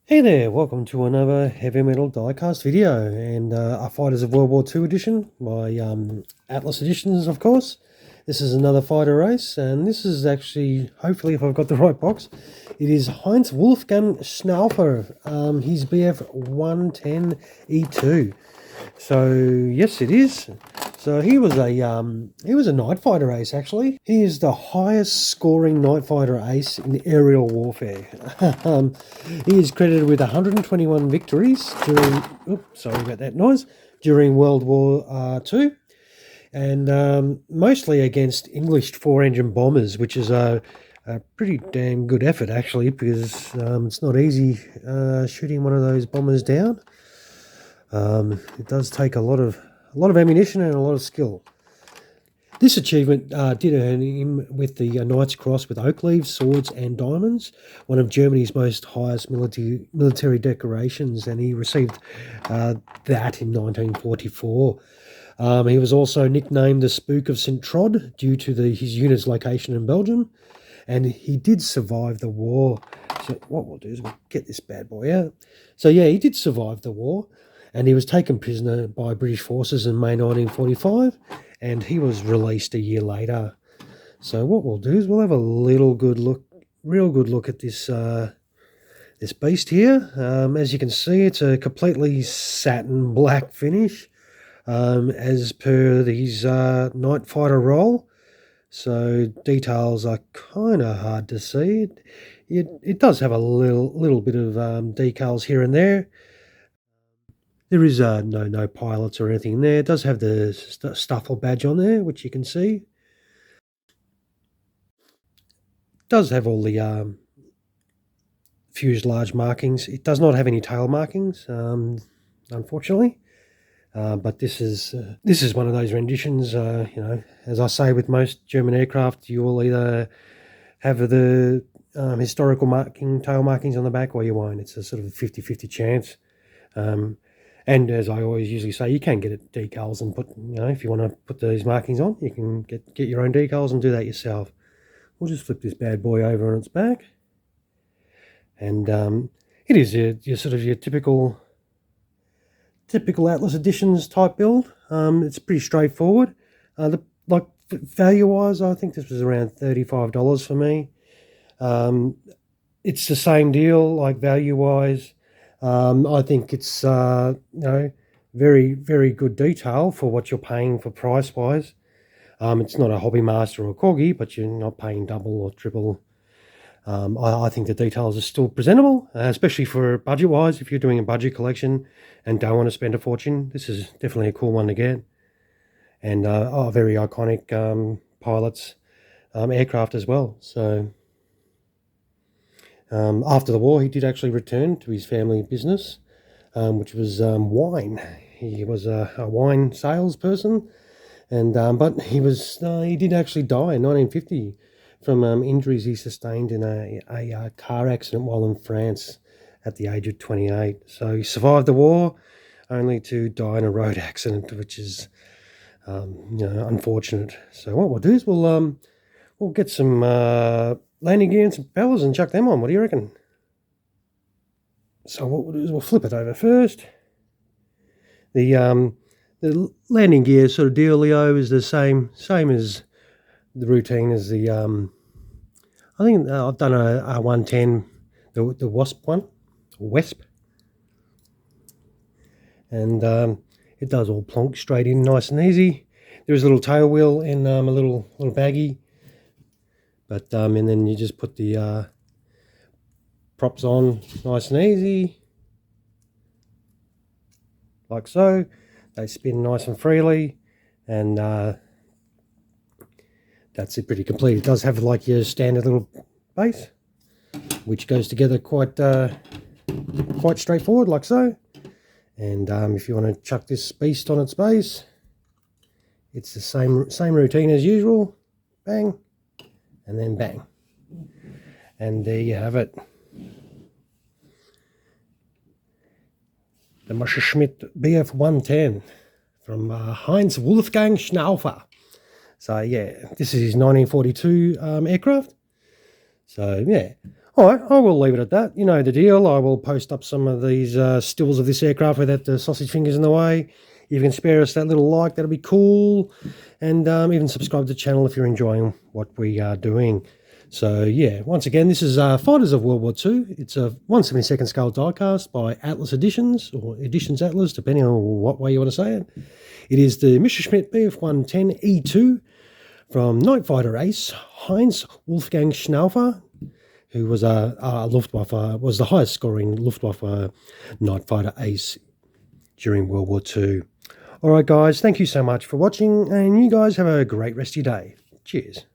Hey there, welcome to another heavy metal diecast video, and our Fighters of World War II edition by Atlas Editions, of course. This is another fighter race, and this is actually, hopefully if I've got the right box, it is Heinz-Wolfgang Schnaufer, his Bf-110 E-2. So yes, it is. So he was a night fighter ace actually. He is the highest scoring night fighter ace in aerial warfare. He is credited with 121 victories during. Oops, sorry about that noise. During World War II, and mostly against English four-engine bombers, which is a pretty damn good effort actually, because it's not easy shooting one of those bombers down. It does take a lot of ammunition and a lot of skill. This achievement did earn him with the Knight's Cross with oak leaves, swords and diamonds, one of Germany's most highest military decorations, and he received that in 1944. He was also nicknamed the Spook of St.Trond due to his unit's location in Belgium, and he did survive the war. So what we'll do is we'll get this bad boy out. So yeah, he did survive the war, and he was taken prisoner by British forces in May 1945, and he was released a year later. So what we'll do is we'll have a real good look at this this beast here. As you can see, it's a completely satin black finish, as per his night fighter role. So details are kind of hard to see. It does have a little bit of decals here and there. There is no pilots or anything there. It does have the Staffel badge on there, which you can see. It does have all the fuselage markings. It does not have any tail markings, unfortunately. But this is one of those renditions. You know, as I say with most German aircraft, you will either have the historical tail markings on the back, or you won't. It's a sort of a 50-50 chance. And as I always usually say, you can get it decals and put, you know, if you want to put these markings on, you can get your own decals and do that yourself. We'll just flip this bad boy over on its back, and it is your sort of your typical Atlas Editions type build. It's pretty straightforward. Like value-wise, I think this was around $35 for me. It's the same deal, like value-wise. I think it's you know, very good detail for what you're paying for price-wise. It's not a Hobby Master or Corgi, but you're not paying double or triple. I think the details are still presentable, especially for budget-wise. If you're doing a budget collection and don't want to spend a fortune, this is definitely a cool one to get. And very iconic pilots aircraft as well. So after the war, he did actually return to his family business, which was wine. He was a wine salesperson, and but he did actually die in 1950 from injuries he sustained in a car accident while in France at the age of 28. So he survived the war, only to die in a road accident, which is you know, unfortunate. So what we'll do is we'll get some landing gear and some propellers and chuck them on. What do you reckon? So what we'll do is we'll flip it over first. The landing gear sort of dealio is the same as the routine as the I think I've done a 110, the Wasp one, or Wesp, and it does all plonk straight in nice and easy. There is a little tail wheel and a little baggie, but and then you just put the props on nice and easy, like so. They spin nice and freely, and that's it, pretty complete. It does have like your standard little base, which goes together quite straightforward, like so. And if you want to chuck this beast on its base, it's the same routine as usual. Bang, and then bang, and there you have it. The Messerschmitt Bf-110 from Heinz-Wolfgang Schnaufer. So yeah, this is his 1942 aircraft. So yeah, Alright, I will leave it at that. You know the deal. I will post up some of these stills of this aircraft without the sausage fingers in the way. If you can spare us that little like, that'll be cool. And even subscribe to the channel if you're enjoying what we are doing. So yeah, once again, this is Fighters of World War II. It's a 1/72nd scale diecast by Atlas Editions, or Editions Atlas, depending on what way you want to say it. It is the Messerschmitt Bf-110 E-2 from night fighter ace Heinz-Wolfgang Schnaufer, who was was the highest scoring Luftwaffe night fighter ace during World War II. All right, guys, thank you so much for watching, and you guys have a great rest of your day. Cheers.